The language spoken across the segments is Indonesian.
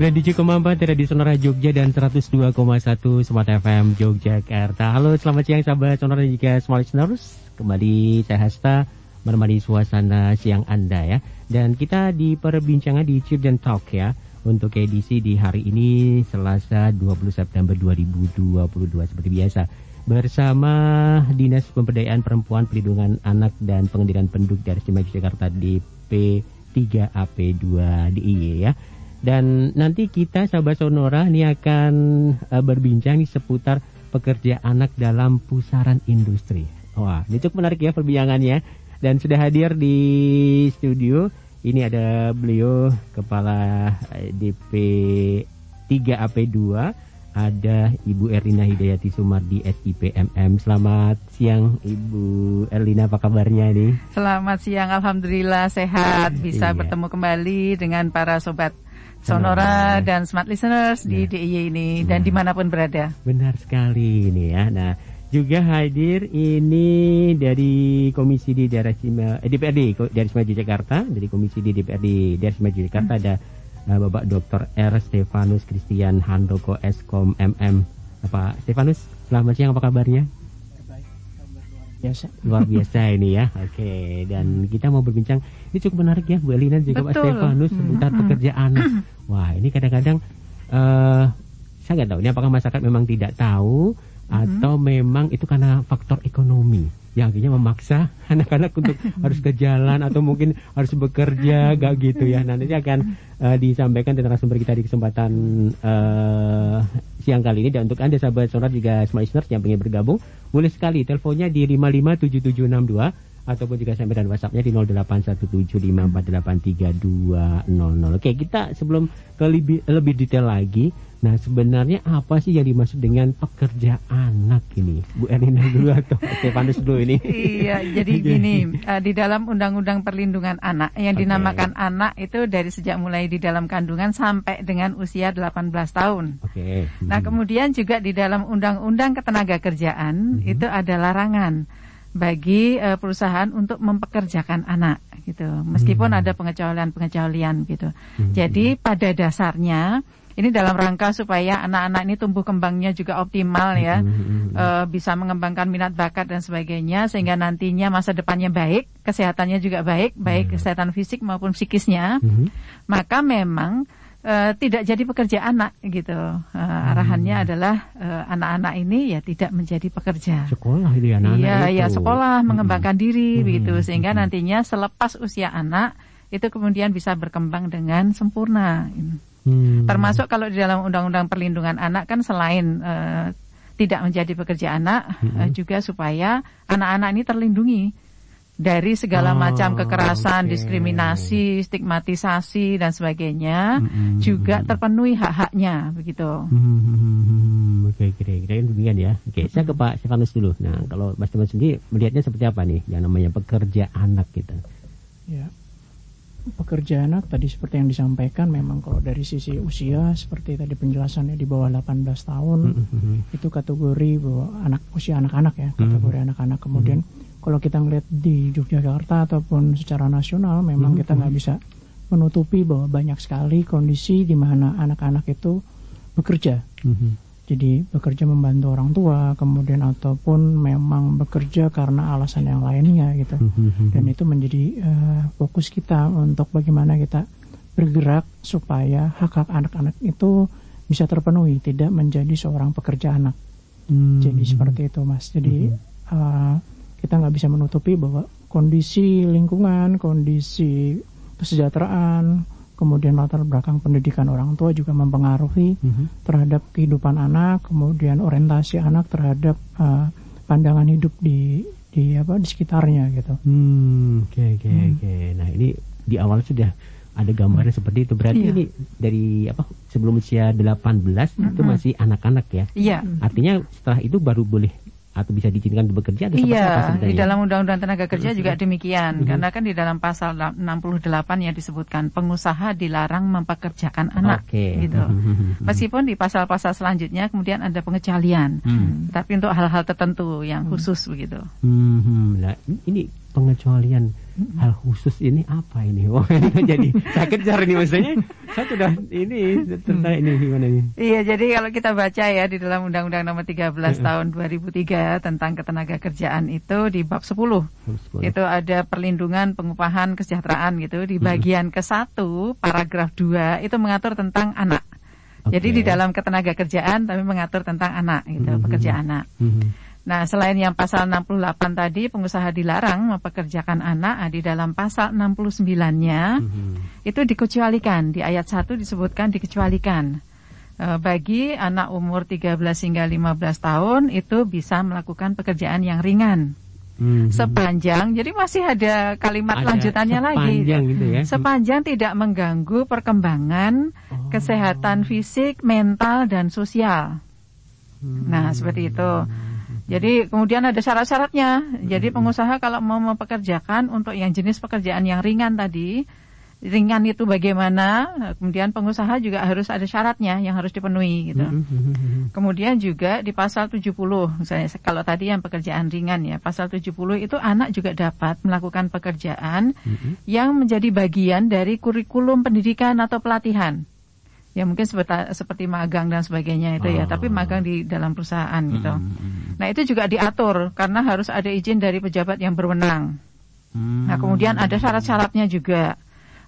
97,4 Radio Sonora Jogja dan 102,1 Smart FM Yogyakarta. Halo, selamat siang sahabat Sonora dan juga small listeners. Kembali saya Hasta menemani suasana siang Anda ya. Dan kita di perbincangan di Chip dan Talk ya. Untuk edisi di hari ini Selasa 20 September 2022 seperti biasa. Bersama Dinas Pemberdayaan Perempuan, Perlindungan Anak dan Pengendalian Penduduk Daerah Istimewa Yogyakarta DP3AP2 DIY ya. Dan nanti kita sahabat Sonora ini akan berbincang seputar pekerja anak dalam pusaran industri. Wah, ini cukup menarik ya perbincangannya. Dan sudah hadir di studio, ini ada beliau Kepala DP3AP2, ada Ibu Erlina Hidayati Sumardi SIPMM. Selamat siang Ibu Erlina, apa kabarnya nih? Selamat siang, Alhamdulillah sehat. Bisa bertemu kembali dengan para sobat Sonora dan smart listeners di DIY ini dan dimanapun berada. Benar sekali ini ya. Nah, juga hadir ini dari Komisi di Daerah Istimewa DPRD Daerah Istimewa Yogyakarta, dari Komisi di DPRD Daerah Istimewa Yogyakarta ada Bapak Dr. R. Stefanus Christian Handoko Eskom MM. Pak Stefanus, selamat siang, apa kabarnya? Luar biasa ini ya. Oke, dan kita mau berbincang, ini cukup menarik ya Bu Elina juga Pak Stefanus seputar pekerjaan. Wah, ini kadang-kadang saya nggak tahu ini apakah masyarakat memang tidak tahu atau memang itu karena faktor ekonomi yang akhirnya memaksa anak-anak untuk harus ke jalan atau mungkin harus bekerja, gak gitu ya. Nanti akan disampaikan dari narasumber kita di kesempatan siang kali ini. Dan untuk Anda sahabat Sonora juga smart listeners yang ingin bergabung, boleh sekali teleponnya di 557762 ataupun juga sampai dan WhatsApp-nya di 081754832000. Oke, kita sebelum ke lebih detail lagi, nah sebenarnya apa sih yang dimaksud dengan pekerja anak ini? Bu Erlina dulu atau Stefanus dulu ini? Iya, jadi gini, di dalam Undang-Undang Perlindungan Anak yang dinamakan anak itu dari sejak mulai di dalam kandungan sampai dengan usia 18 tahun. Oke. Nah, kemudian juga di dalam Undang-Undang Ketenagakerjaan itu ada larangan bagi perusahaan untuk mempekerjakan anak gitu. Meskipun ada pengecualian gitu. Jadi pada dasarnya ini dalam rangka supaya anak-anak ini tumbuh kembangnya juga optimal ya, bisa mengembangkan minat bakat dan sebagainya sehingga nantinya masa depannya baik, kesehatannya juga baik, baik kesehatan fisik maupun psikisnya. Maka memang tidak jadi pekerja anak gitu. Arahannya adalah anak-anak ini ya tidak menjadi pekerja. Sekolah ini anak-anak Iya, itu. ya sekolah, mengembangkan diri begitu sehingga nantinya selepas usia anak itu kemudian bisa berkembang dengan sempurna. Termasuk kalau di dalam Undang-Undang Perlindungan Anak kan selain tidak menjadi pekerja anak juga supaya anak-anak ini terlindungi dari segala macam kekerasan, diskriminasi, stigmatisasi dan sebagainya, juga terpenuhi hak-haknya begitu. Oke, kira-kira demikian ya. Oke, saya ke Pak Stefanus dulu. Nah, kalau Mas Stefanus sendiri melihatnya seperti apa nih yang namanya pekerja anak kita? Ya, pekerja anak tadi seperti yang disampaikan memang kalau dari sisi usia seperti tadi penjelasannya di bawah 18 tahun itu kategori bahwa usia anak-anak ya, kategori anak-anak. Kemudian kalau kita ngelihat di Yogyakarta ataupun secara nasional memang kita nggak bisa menutupi bahwa banyak sekali kondisi di mana anak-anak itu bekerja. Jadi bekerja membantu orang tua, kemudian ataupun memang bekerja karena alasan yang lainnya gitu. Dan itu menjadi fokus kita untuk bagaimana kita bergerak supaya hak-hak anak-anak itu bisa terpenuhi, tidak menjadi seorang pekerja anak. Jadi seperti itu Mas. Jadi kita nggak bisa menutupi bahwa kondisi lingkungan, kondisi kesejahteraan, kemudian latar belakang pendidikan orang tua juga mempengaruhi terhadap kehidupan anak, kemudian orientasi anak terhadap pandangan hidup di sekitarnya gitu. Oke. Nah, ini di awal sudah ada gambarnya seperti itu. Berarti ini dari sebelum usia 18 itu masih anak-anak ya? Iya. Artinya setelah itu baru boleh atau bisa diizinkan untuk bekerja atau seperti apa sebenarnya? Di dalam Undang-Undang Tenaga Kerja juga demikian. Karena kan di dalam pasal 68 yang disebutkan pengusaha dilarang mempekerjakan anak gitu. Meskipun di pasal-pasal selanjutnya kemudian ada pengecualian. Tapi untuk hal-hal tertentu yang khusus begitu. Nah, ini pengecualian hal khusus ini apa ini? Wah, ini kan jadi saya kejar nih maksudnya. Saya sudah ini tertarik ini gimana nih? Iya, jadi kalau kita baca ya di dalam Undang-Undang Nomor 13 tahun 2003 tentang ketenagakerjaan itu di bab 10. Itu ada perlindungan, pengupahan, kesejahteraan gitu. Di bagian ke-1 paragraf 2 itu mengatur tentang anak. Jadi di dalam ketenagakerjaan tapi mengatur tentang anak gitu, pekerja anak. Nah, selain yang pasal 68 tadi, pengusaha dilarang mempekerjakan anak, di dalam pasal 69-nya, itu dikecualikan. Di ayat 1 disebutkan dikecualikan. Bagi anak umur 13 hingga 15 tahun, itu bisa melakukan pekerjaan yang ringan. Sepanjang, jadi masih ada kalimat lanjutannya lagi. Gitu ya. Sepanjang tidak mengganggu perkembangan kesehatan fisik, mental, dan sosial. Nah, seperti itu. Jadi kemudian ada syarat-syaratnya. Jadi pengusaha kalau mau mempekerjakan untuk yang jenis pekerjaan yang ringan tadi, ringan itu bagaimana? Kemudian pengusaha juga harus ada syaratnya yang harus dipenuhi gitu. Kemudian juga di pasal 70, misalnya kalau tadi yang pekerjaan ringan ya, pasal 70 itu anak juga dapat melakukan pekerjaan yang menjadi bagian dari kurikulum pendidikan atau pelatihan. Ya mungkin seperti magang dan sebagainya itu ya, tapi magang di dalam perusahaan gitu. Nah itu juga diatur karena harus ada izin dari pejabat yang berwenang. Nah kemudian ada syarat-syaratnya juga.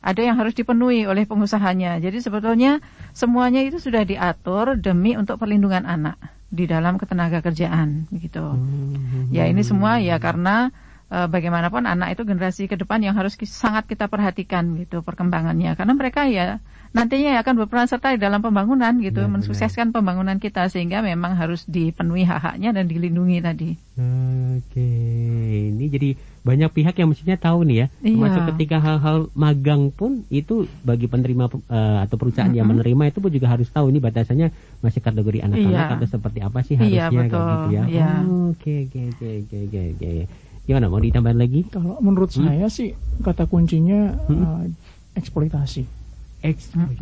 Ada yang harus dipenuhi oleh pengusahanya. Jadi sebetulnya semuanya itu sudah diatur demi untuk perlindungan anak di dalam ketenagakerjaan gitu. Ya ini semua ya karena bagaimanapun anak itu generasi ke depan yang harus sangat kita perhatikan gitu perkembangannya. Karena mereka ya nantinya akan berperan serta di dalam pembangunan gitu, mensukseskan pembangunan kita sehingga memang harus dipenuhi hak-haknya dan dilindungi tadi. Oke, ini jadi banyak pihak yang mestinya tahu nih ya, termasuk ketika hal-hal magang pun itu bagi penerima atau perusahaan yang menerima itu pun juga harus tahu ini batasannya masih kategori anak-anak atau seperti apa sih harusnya kayak gitu ya. Oke. Gimana, mau ditambahin lagi? Kalau menurut saya sih kata kuncinya eksploitasi.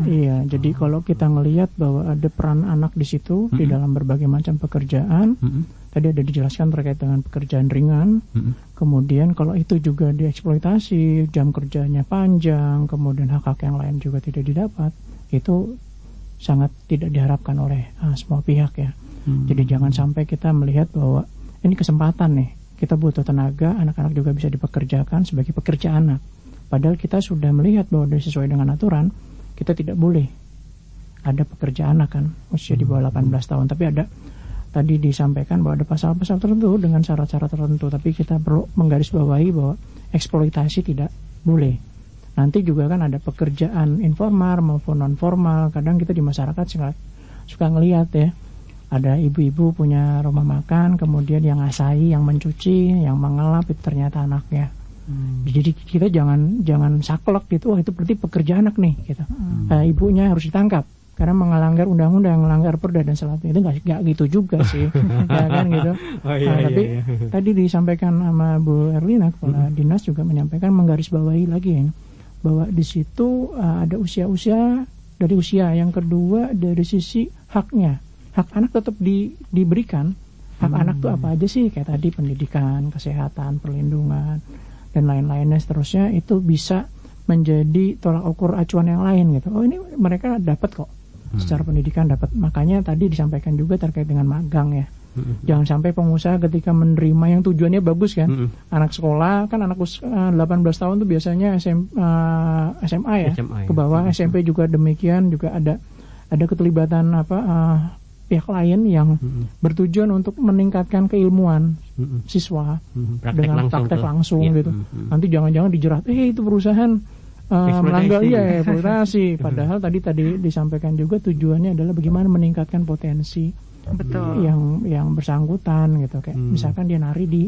Iya, jadi kalau kita ngelihat bahwa ada peran anak di situ di dalam berbagai macam pekerjaan, tadi ada dijelaskan terkait dengan pekerjaan ringan, kemudian kalau itu juga dieksploitasi, jam kerjanya panjang, kemudian hak-hak yang lain juga tidak didapat, itu sangat tidak diharapkan oleh semua pihak ya. Jadi jangan sampai kita melihat bahwa ini kesempatan nih, kita butuh tenaga, anak-anak juga bisa dipekerjakan sebagai pekerja anak. Padahal kita sudah melihat bahwa sesuai dengan aturan, kita tidak boleh ada pekerja anak kan, usia di bawah 18 tahun. Tapi ada, tadi disampaikan bahwa ada pasal-pasal tertentu dengan syarat-syarat tertentu. Tapi kita perlu menggarisbawahi bahwa eksploitasi tidak boleh. Nanti juga kan ada pekerjaan informal maupun non-formal. Kadang kita di masyarakat suka ngelihat ya, ada ibu-ibu punya rumah makan, kemudian yang ngasai, yang mencuci, yang mengelap itu ternyata anaknya. Jadi kita jangan saklek gitu, itu berarti pekerja anak nih gitu. Ibunya harus ditangkap karena melanggar undang-undang, melanggar perda dan sebagainya. Itu nggak gitu juga sih, ya kan gitu. Tapi tadi disampaikan sama Bu Erlina, kepala dinas juga menyampaikan menggarisbawahi lagi ya, bahwa di situ ada usia-usia dari usia, yang kedua dari sisi haknya, hak anak tetap diberikan. Hak anak tuh apa aja sih, kayak tadi pendidikan, kesehatan, perlindungan dan lain-lainnya seterusnya, itu bisa menjadi tolak ukur acuan yang lain gitu. Oh ini mereka dapat kok secara pendidikan dapat. Makanya tadi disampaikan juga terkait dengan magang ya. Jangan sampai pengusaha ketika menerima yang tujuannya bagus kan, anak sekolah kan, anak 18 tahun tuh biasanya SMA ya, ke bawah SMP juga demikian, juga ada keterlibatan pihak lain yang bertujuan untuk meningkatkan keilmuan siswa dengan praktek langsung gitu. Nanti jangan-jangan dijerat, itu perusahaan melanggar eksploitasi. Padahal tadi disampaikan juga tujuannya adalah bagaimana meningkatkan potensi yang bersangkutan gitu. Kayak misalkan dia nari di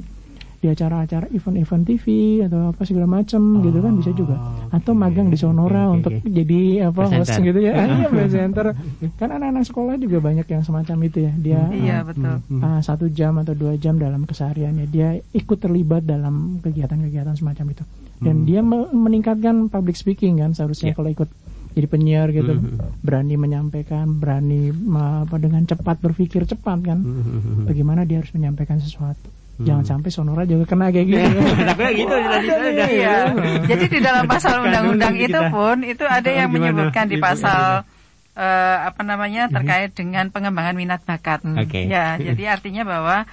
acara-acara event-event TV atau apa segala macam gitu kan, bisa juga. Atau magang di Sonora untuk jadi host gitu ya. Presenter. Kan anak-anak sekolah juga banyak yang semacam itu ya. Dia 1 jam atau 2 jam dalam kesehariannya dia ikut terlibat dalam kegiatan-kegiatan semacam itu. Dan dia meningkatkan public speaking kan, seharusnya kalau ikut jadi penyiar gitu, berani menyampaikan, berani dengan cepat, berpikir cepat kan, bagaimana dia harus menyampaikan sesuatu. Jangan sampai Sonora juga kena kayak gitu. Tapi gitu Iya. Jadi di dalam pasal undang-undang itu pun itu ada yang menyebutkan di pasal terkait dengan pengembangan minat bakat. Ya, jadi artinya bahwa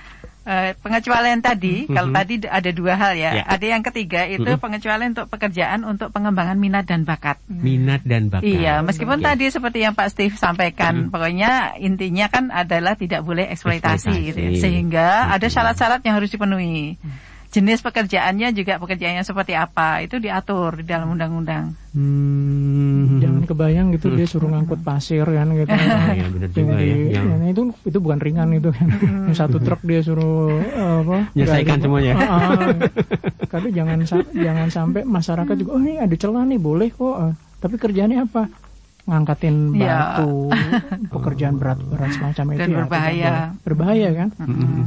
pengecualian tadi, kalau tadi ada dua hal ya. Ada yang ketiga itu pengecualian untuk pekerjaan untuk pengembangan minat dan bakat. Minat dan bakat. Iya, meskipun tadi seperti yang Pak Steve sampaikan, pokoknya intinya kan adalah tidak boleh eksploitasi. Gitu ya. Sehingga ada syarat-syarat yang harus dipenuhi. Jenis pekerjaannya juga pekerjaannya seperti apa, itu diatur di dalam undang-undang. Jangan kebayang gitu dia suruh ngangkut pasir kan gitu. Iya, benar juga ya. Itu bukan ringan itu kan. Satu truk dia suruh menyelesaikan semuanya. Tapi jangan sampai masyarakat juga ini ada celah nih, boleh kok. Tapi kerjaannya apa? Ngangkatin batu, pekerjaan berat-berat semacam itu. Dan berbahaya kan.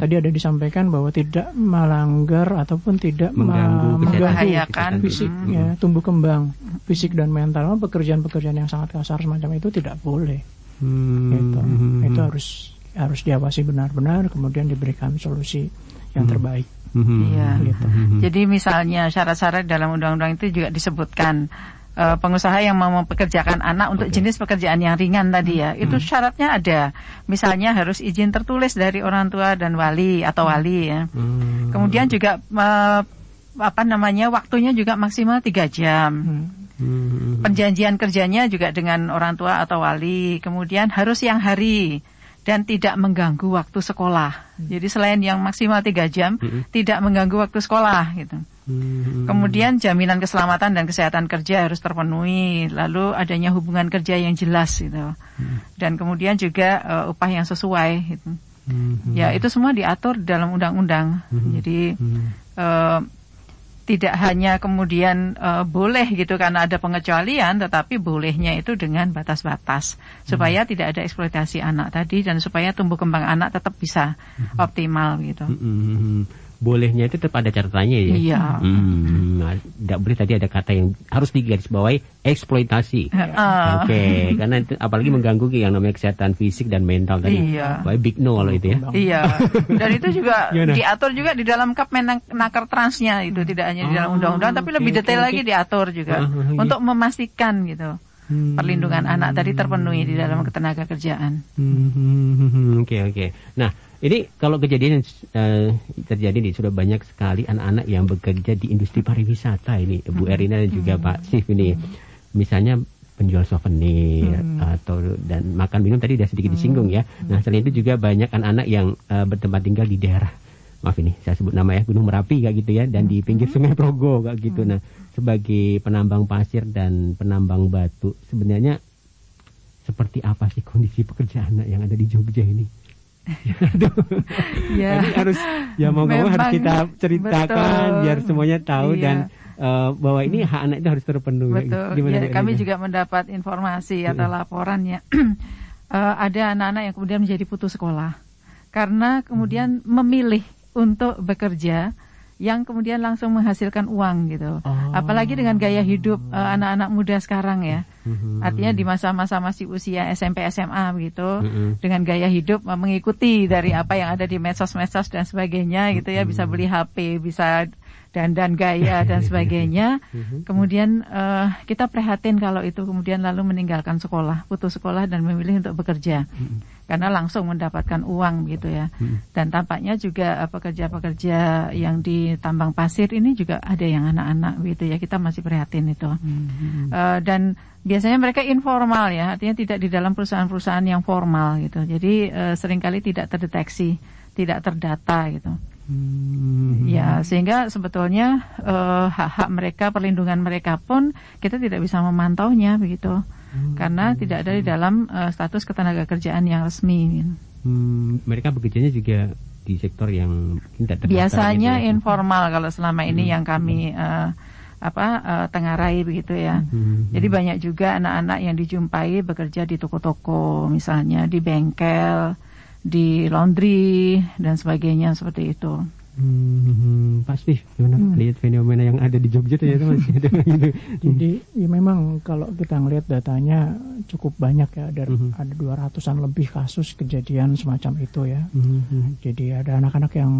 Tadi ada disampaikan bahwa tidak melanggar ataupun tidak membahayakan fisik, ya, tumbuh kembang fisik dan mental. Pekerjaan-pekerjaan yang sangat kasar semacam itu tidak boleh. Gitu. Itu harus diawasi benar-benar, kemudian diberikan solusi yang terbaik. Iya. Gitu. Jadi misalnya syarat-syarat dalam undang-undang itu juga disebutkan. Pengusaha yang mau mempekerjakan anak untuk jenis pekerjaan yang ringan tadi ya, itu syaratnya ada. Misalnya harus izin tertulis dari orang tua dan wali atau wali ya. Kemudian juga waktunya juga maksimal 3 jam. Perjanjian kerjanya juga dengan orang tua atau wali. Kemudian harus siang hari dan tidak mengganggu waktu sekolah. Jadi selain yang maksimal 3 jam, tidak mengganggu waktu sekolah gitu. Kemudian jaminan keselamatan dan kesehatan kerja harus terpenuhi, lalu adanya hubungan kerja yang jelas gitu, dan kemudian juga upah yang sesuai gitu. Ya itu semua diatur dalam undang-undang. Jadi tidak hanya kemudian boleh gitu karena ada pengecualian, tetapi bolehnya itu dengan batas-batas supaya tidak ada eksploitasi anak tadi dan supaya tumbuh kembang anak tetap bisa optimal gitu. Bolehnya itu tetap ada catatannya ya. Iya. Tidak boleh, tadi ada kata yang harus digarisbawahi, eksploitasi. Oke, karena itu apalagi mengganggu yang namanya kesehatan fisik dan mental tadi. Iya. Big no kalau itu ya. Iya. Dan itu juga diatur juga di dalam Kemenaker Transnya itu, tidak hanya di dalam undang-undang tapi lebih detail lagi diatur juga untuk memastikan gitu. Perlindungan anak tadi terpenuhi di dalam ketenaga kerjaan. Oke. Nah, ini kalau kejadian yang terjadi nih, sudah banyak sekali anak-anak yang bekerja di industri pariwisata ini, Bu Erina dan juga Pak Steve ini. Misalnya penjual souvenir dan makan minum tadi sudah sedikit disinggung ya. Nah, selain itu juga banyak anak-anak yang bertempat tinggal di daerah, maaf ini saya sebut nama ya, Gunung Merapi kayak gitu ya, dan di pinggir Sungai Progo kayak gitu. Nah, sebagai penambang pasir dan penambang batu, sebenarnya seperti apa sih kondisi pekerjaan anak yang ada di Jogja ini? Ya, ini harus mau harus kita ceritakan, betul, biar semuanya tahu dan bahwa ini hak anak itu harus terpenuhi. Betul. Ya, kami juga mendapat informasi atau laporannya ada anak-anak yang kemudian menjadi putus sekolah karena kemudian memilih untuk bekerja yang kemudian langsung menghasilkan uang gitu. Apalagi dengan gaya hidup anak-anak muda sekarang ya. Artinya di masa-masa masih usia SMP SMA begitu, dengan gaya hidup mengikuti dari apa yang ada di medsos-medsos dan sebagainya gitu ya, bisa beli HP, bisa dandan gaya dan sebagainya. Kemudian kita prihatin kalau itu kemudian lalu meninggalkan sekolah, putus sekolah dan memilih untuk bekerja. Karena langsung mendapatkan uang gitu ya. Dan tampaknya juga pekerja-pekerja yang di tambang pasir ini juga ada yang anak-anak gitu ya. Kita masih prihatin itu. Dan biasanya mereka informal ya, artinya tidak di dalam perusahaan-perusahaan yang formal gitu. Jadi seringkali tidak terdeteksi, tidak terdata gitu. Ya, sehingga sebetulnya hak-hak mereka, perlindungan mereka pun kita tidak bisa memantaunya begitu. Karena tidak ada di dalam status ketenaga kerjaan yang resmi. Mereka bekerjanya juga di sektor yang tidak terdaftar. Biasanya gitu, informal kalau selama ini yang kami tengarai begitu ya. Jadi banyak juga anak-anak yang dijumpai bekerja di toko-toko, misalnya di bengkel, di laundry dan sebagainya seperti itu. Pak Pak Steve, gimana lihat fenomena yang ada di Jogja ternyata masih ada gitu. Jadi ya memang kalau kita ngelihat datanya cukup banyak ya, ada 200-an lebih kasus kejadian semacam itu ya. Jadi ada anak-anak yang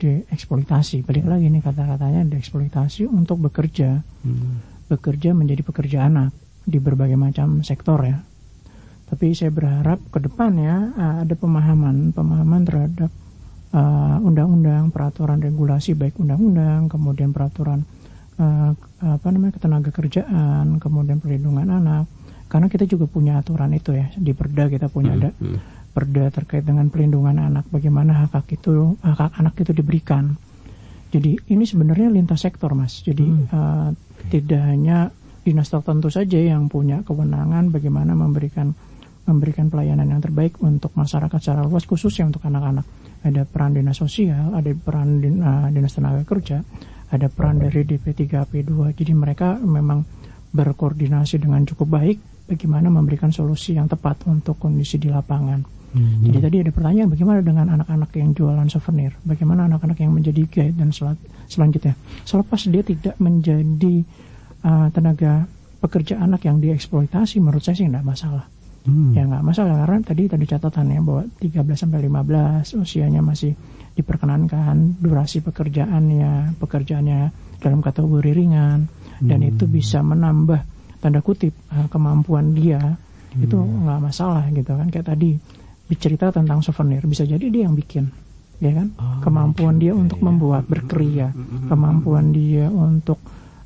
dieksploitasi, balik lagi nih kata-katanya, dieksploitasi untuk bekerja, bekerja menjadi pekerja anak di berbagai macam sektor ya. Tapi saya berharap ke depan ya ada pemahaman terhadap undang-undang, peraturan regulasi, baik undang-undang, kemudian peraturan ketenaga kerjaan, kemudian perlindungan anak. Karena kita juga punya aturan itu ya, di Perda kita punya ada Perda terkait dengan perlindungan anak, bagaimana hak anak itu diberikan. Jadi ini sebenarnya lintas sektor, Mas. Jadi tidak hanya dinas tertentu saja yang punya kewenangan bagaimana memberikan pelayanan yang terbaik untuk masyarakat secara luas, khususnya untuk anak-anak. Ada peran dinas sosial, ada peran dinas tenaga kerja, ada peran dari DP3P2. Jadi mereka memang berkoordinasi dengan cukup baik bagaimana memberikan solusi yang tepat untuk kondisi di lapangan. Jadi tadi ada pertanyaan, bagaimana dengan anak-anak yang jualan souvenir? Bagaimana anak-anak yang menjadi guide dan selanjutnya? Selepas dia tidak menjadi tenaga pekerja anak yang dieksploitasi, menurut saya sih tidak masalah. Ya nggak masalah, karena tadi catatannya bahwa 13-15 usianya masih diperkenankan, durasi pekerjaannya dalam kategori ringan, dan itu bisa menambah tanda kutip kemampuan dia, itu nggak masalah gitu kan. Kayak tadi bicara tentang souvenir, bisa jadi dia yang bikin, ya kan, kemampuan dia untuk membuat, berkarya, kemampuan dia untuk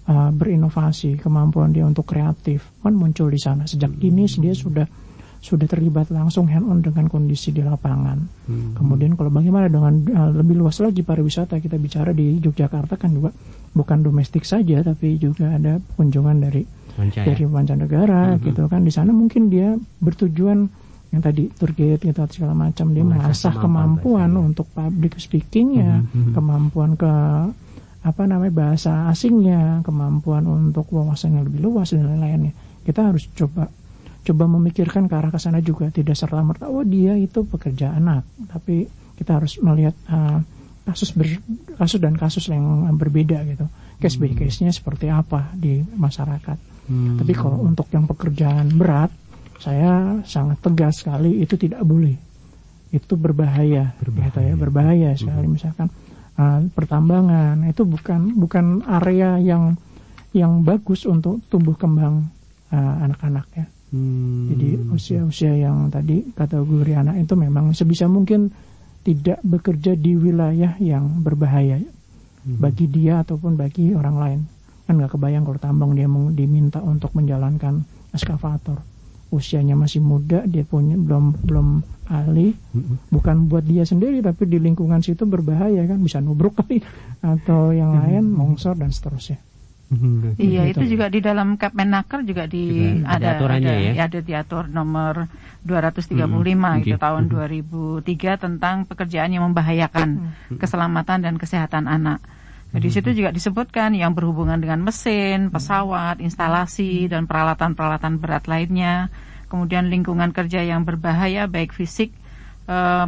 berinovasi, kemampuan dia untuk kreatif kan muncul di sana. Sejak dini dia sudah terlibat langsung hand on dengan kondisi di lapangan. Kemudian kalau bagaimana dengan lebih luas lagi pariwisata, kita bicara di Yogyakarta kan juga bukan domestik saja, tapi juga ada kunjungan dari mancanegara gitu kan. Di sana mungkin dia bertujuan yang tadi tour guide gitu segala macam, dia mengasah kemampuan untuk public speakingnya, kemampuan bahasa asingnya, kemampuan untuk wawasan yang lebih luas dan lain-lainnya. Kita harus coba memikirkan ke arah ke sana juga, tidak serta-merta dia itu pekerja anak, tapi kita harus melihat kasus dan kasus yang berbeda gitu, case by case-nya seperti apa di masyarakat. Tapi kalau untuk yang pekerjaan berat, saya sangat tegas sekali itu tidak boleh, itu berbahaya. Gitu ya, berbahaya sekali. Misalkan pertambangan itu bukan area yang bagus untuk tumbuh kembang anak-anak ya. Jadi usia-usia yang tadi kategori anak itu memang sebisa mungkin tidak bekerja di wilayah yang berbahaya bagi dia ataupun bagi orang lain. Kan nggak kebayang kalau tambang dia diminta untuk menjalankan eskavator, usianya masih muda, dia punya belum ahli, bukan buat dia sendiri tapi di lingkungan situ berbahaya kan, bisa nubruk kali atau yang lain, longsor dan seterusnya. Iya, itu juga di dalam Kepmenaker juga ada aturannya ya. Ada diatur nomor 235 itu tahun 2003 tentang pekerjaan yang membahayakan keselamatan dan kesehatan anak. Di situ juga disebutkan yang berhubungan dengan mesin, pesawat, instalasi dan peralatan-peralatan berat lainnya. Kemudian lingkungan kerja yang berbahaya baik fisik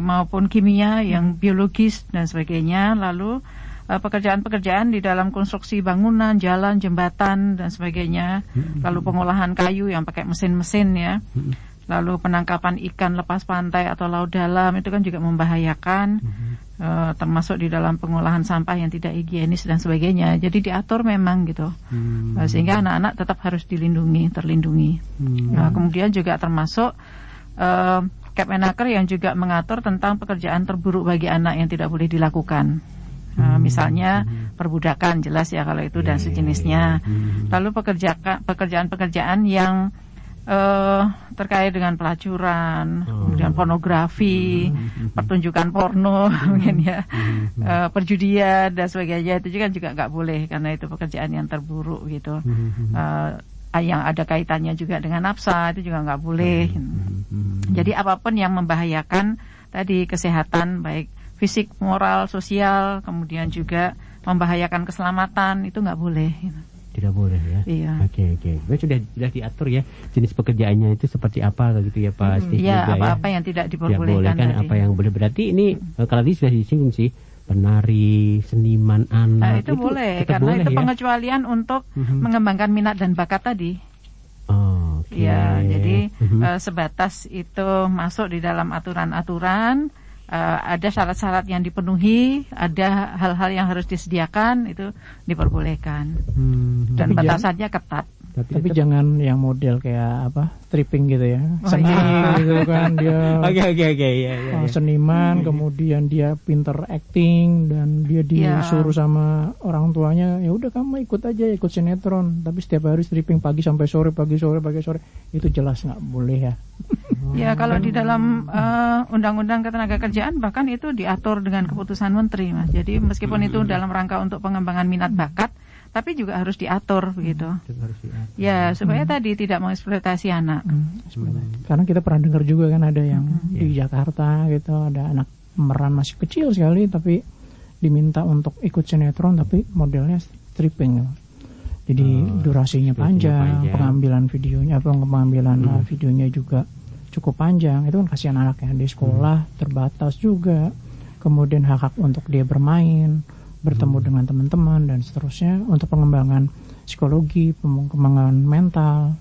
maupun kimia, yang biologis dan sebagainya. Lalu pekerjaan-pekerjaan di dalam konstruksi bangunan, jalan, jembatan dan sebagainya. Lalu pengolahan kayu yang pakai mesin-mesin ya. Lalu penangkapan ikan lepas pantai atau laut dalam itu kan juga membahayakan, termasuk di dalam pengolahan sampah yang tidak higienis dan sebagainya. Jadi diatur memang gitu, sehingga anak-anak tetap harus terlindungi. Kemudian juga termasuk Kepmenaker yang juga mengatur tentang pekerjaan terburuk bagi anak yang tidak boleh dilakukan. Misalnya perbudakan, jelas ya kalau itu dan sejenisnya. Lalu pekerjaan-pekerjaan yang terkait dengan pelacuran, kemudian pornografi, pertunjukan porno, mungkin ya, perjudian dan sebagainya, itu juga nggak boleh karena itu pekerjaan yang terburuk gitu. Yang ada kaitannya juga dengan nafsa itu juga nggak boleh. Jadi apapun yang membahayakan tadi kesehatan baik fisik, moral, sosial, kemudian juga membahayakan keselamatan itu nggak boleh. Tidak boleh ya. Iya. Oke. Sudah diatur ya jenis pekerjaannya itu seperti apa gitu ya Pak Steve. Iya, apa-apa yang tidak diperbolehkan. Apa yang boleh, berarti ini kalau tadi sudah disinggung sih penari, seniman anak. Itu boleh, karena boleh, itu ya? pengecualian untuk mengembangkan minat dan bakat tadi. Okay. Ya, jadi sebatas itu masuk di dalam aturan-aturan, ada syarat-syarat yang dipenuhi, ada hal-hal yang harus disediakan, itu diperbolehkan. Dan batasannya ketat. Tapi jangan yang model kayak stripping gitu ya, seni gitu kan dia. Oke, ya. Seniman, kemudian dia pinter acting dan dia disuruh sama orang tuanya, ya udah kamu ikut aja, ikut sinetron, tapi setiap hari stripping pagi sampai sore, itu jelas nggak boleh ya. Ya, kalau di dalam Undang-Undang Ketenagakerjaan bahkan itu diatur dengan keputusan menteri, Mas. Jadi meskipun itu dalam rangka untuk pengembangan minat bakat, tapi juga harus diatur begitu. Ya, supaya tadi tidak mengeksploitasi anak. Karena kita pernah dengar juga kan ada yang di Jakarta gitu, ada anak pemeran masih kecil sekali tapi diminta untuk ikut sinetron tapi modelnya stripping. Jadi durasinya panjang, pengambilan videonya videonya juga cukup panjang. Itu kan kasihan anaknya di sekolah terbatas juga. Kemudian hak untuk dia bermain, bertemu dengan teman-teman dan seterusnya, untuk pengembangan psikologi, pengembangan mental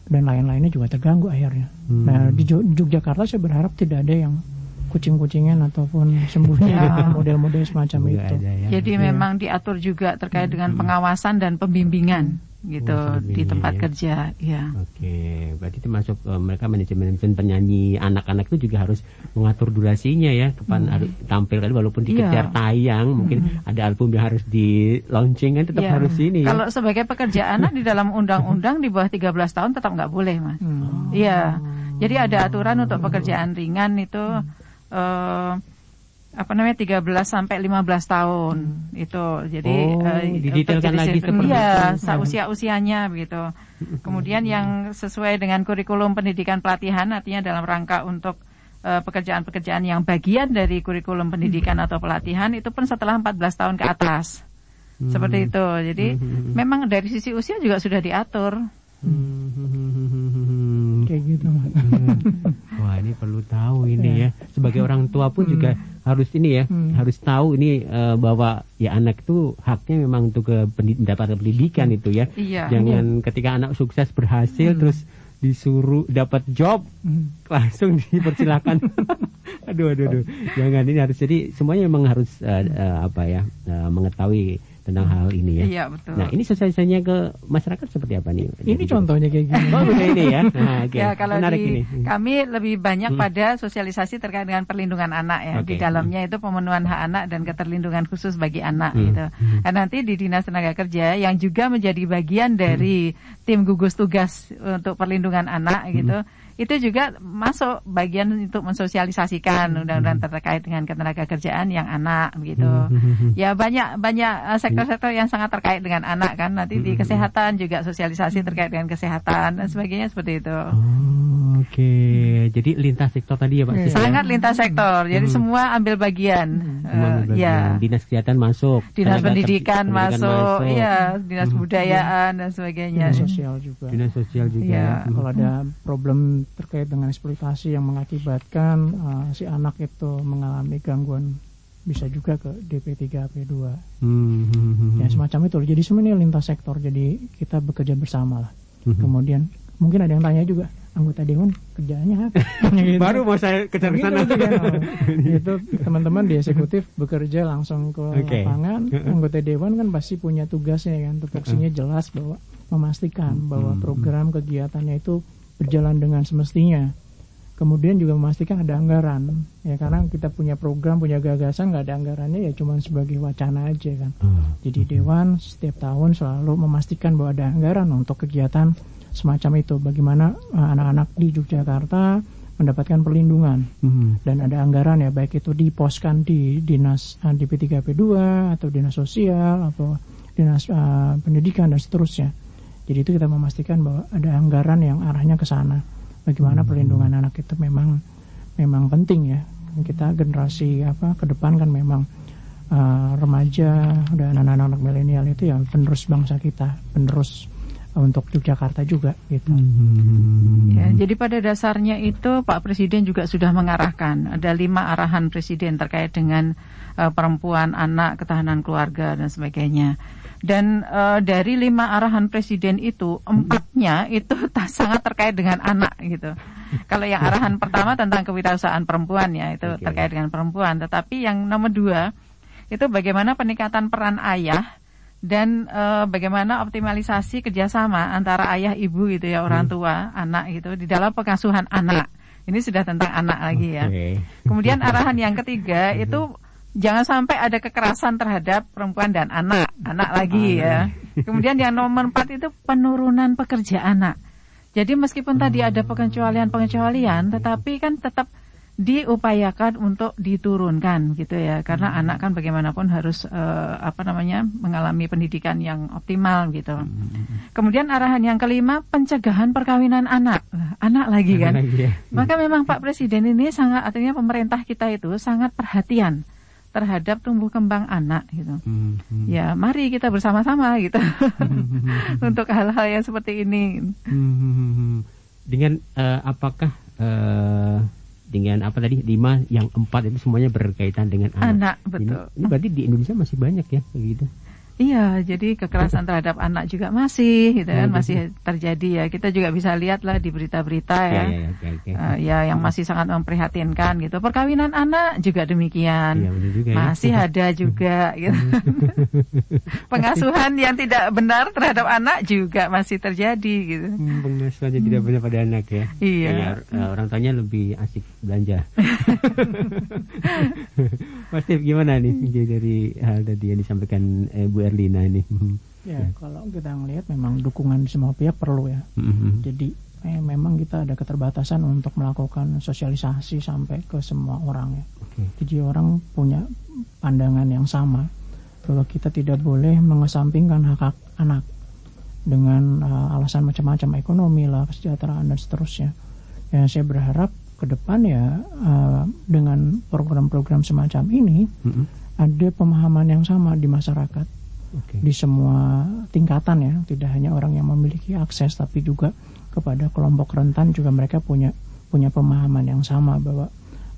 dan lain-lainnya juga terganggu akhirnya. Nah, di Yogyakarta saya berharap tidak ada yang kucing-kucingan ataupun sembunyi model-model semacam itu. Jadi memang diatur juga terkait dengan pengawasan dan pembimbingan gitu di tempat kerja, ya. Oke, berarti termasuk mereka manajemen penyanyi anak-anak itu juga harus mengatur durasinya ya, kapan harus tampil tadi, walaupun dikejar tayang, mungkin ada album yang harus di launching kan tetap harus ini. Kalau sebagai pekerja anak di dalam undang-undang di bawah 13 tahun tetap nggak boleh, Mas. Iya. Jadi ada aturan untuk pekerjaan ringan itu 13 sampai 15 tahun itu. Jadi didetailkan lagi seperti itu. Usia-usianya begitu. Kemudian yang sesuai dengan kurikulum pendidikan pelatihan, artinya dalam rangka untuk pekerjaan-pekerjaan yang bagian dari kurikulum pendidikan atau pelatihan, itu pun setelah 14 tahun ke atas. Seperti itu. Jadi memang dari sisi usia juga sudah diatur. Kayak gitu. Wah, ini perlu tahu ini ya. Sebagai orang tua pun juga harus ini ya, harus tahu ini bahwa ya anak itu haknya memang untuk mendapatkan pendidikan itu ya. Jangan ketika anak sukses berhasil terus disuruh dapat job langsung dipersilakan. aduh. Jangan, ini harus, jadi semuanya memang harus mengetahui tentang hal ini ya. Iya, betul. Nah, ini sosialisasinya ke masyarakat seperti apa nih? Ini contohnya kayak gini. Ini ya. Nah, ya, kalau kami lebih banyak pada sosialisasi terkait dengan perlindungan anak ya. Di dalamnya itu pemenuhan hak anak dan keterlindungan khusus bagi anak gitu. Dan nanti di Dinas Tenaga Kerja yang juga menjadi bagian dari tim gugus tugas untuk perlindungan anak gitu. Itu juga masuk bagian untuk mensosialisasikan undang-undang terkait dengan ketenagakerjaan yang anak begitu. Ya, banyak sektor-sektor yang sangat terkait dengan anak kan. Nanti di kesehatan juga sosialisasi terkait dengan kesehatan dan sebagainya seperti itu. Oke. Jadi lintas sektor tadi ya Pak. Sangat lintas sektor. Jadi semua ambil bagian. Ya. Dinas kesehatan masuk. Dinas pendidikan masuk. Iya, dinas budayaan dan sebagainya. Dinas sosial juga. Ya. Kalau ada problem terkait dengan eksploitasi yang mengakibatkan si anak itu mengalami gangguan, bisa juga ke DP3 AP2. Ya, semacam itu. Jadi sebenarnya lintas sektor. Jadi kita bekerja bersama lah. Kemudian mungkin ada yang tanya juga, anggota dewan kerjaannya apa? Gitu. Baru mau saya kejar ke sana. Itu teman-teman di eksekutif bekerja langsung ke lapangan. Anggota dewan kan pasti punya tugasnya kan, tupoksinya jelas bahwa memastikan bahwa program kegiatannya itu berjalan dengan semestinya. Kemudian juga memastikan ada anggaran. Ya, karena kita punya program, punya gagasan, nggak ada anggarannya ya cuma sebagai wacana aja kan. Jadi dewan setiap tahun selalu memastikan bahwa ada anggaran untuk kegiatan semacam itu. Bagaimana anak-anak di Yogyakarta mendapatkan perlindungan. Dan ada anggaran ya, baik itu diposkan di dinas DP3P2 atau dinas sosial atau dinas pendidikan dan seterusnya. Jadi itu kita memastikan bahwa ada anggaran yang arahnya ke sana. Bagaimana perlindungan anak itu memang penting ya. Kita generasi ke depan kan memang remaja dan anak-anak milenial itu ya penerus bangsa kita, penerus untuk Yogyakarta juga gitu. Ya, jadi pada dasarnya itu Pak Presiden juga sudah mengarahkan, ada 5 arahan Presiden terkait dengan perempuan, anak, ketahanan keluarga dan sebagainya. Dan dari 5 arahan Presiden itu 4-nya itu sangat terkait dengan anak gitu. Kalau yang arahan pertama tentang kewirausahaan perempuan ya, itu terkait dengan perempuan. Tetapi yang nomor 2 itu bagaimana peningkatan peran ayah dan bagaimana optimalisasi kerjasama antara ayah ibu gitu ya, orang tua anak gitu di dalam pengasuhan anak. Ini sudah tentang anak lagi ya. Kemudian arahan yang ketiga itu jangan sampai ada kekerasan terhadap perempuan dan anak lagi ya. Kemudian yang nomor 4 itu penurunan pekerja anak. Jadi meskipun tadi ada pengecualian, tetapi kan tetap diupayakan untuk diturunkan gitu ya, karena anak kan bagaimanapun harus mengalami pendidikan yang optimal gitu. Kemudian arahan yang kelima, pencegahan perkawinan anak lagi kan. Maka memang Pak Presiden ini sangat, artinya pemerintah kita itu sangat perhatian terhadap tumbuh kembang anak gitu. Ya, mari kita bersama-sama gitu untuk hal-hal yang seperti ini. Dengan apakah dengan apa tadi 5, yang 4 itu semuanya berkaitan dengan anak. Betul. Ini berarti di Indonesia masih banyak ya begitu. Iya, jadi kekerasan terhadap anak juga masih gitu kan, masih terjadi ya. Kita juga bisa lihat lah di berita-berita ya. Ya yang masih sangat memprihatinkan gitu. Perkawinan anak juga demikian. Juga, masih ada juga gitu. Pengasuhan yang tidak benar terhadap anak juga masih terjadi gitu. Pengasuhan yang tidak benar pada anak ya. Iya. Orang tuanya lebih asik belanja. Mas Steve, gimana nih dari hal tadi yang disampaikan Bu Erlina ini? Ya, kalau kita ngelihat memang dukungan semua pihak perlu ya. Jadi memang kita ada keterbatasan untuk melakukan sosialisasi sampai ke semua orang ya. Jadi orang punya pandangan yang sama bahwa kita tidak boleh mengesampingkan hak anak dengan alasan macam-macam, ekonomi lah, kesejahteraan dan seterusnya. Ya, saya berharap ke depan ya dengan program-program semacam ini ada pemahaman yang sama di masyarakat, di semua tingkatan ya, tidak hanya orang yang memiliki akses tapi juga kepada kelompok rentan juga mereka punya pemahaman yang sama bahwa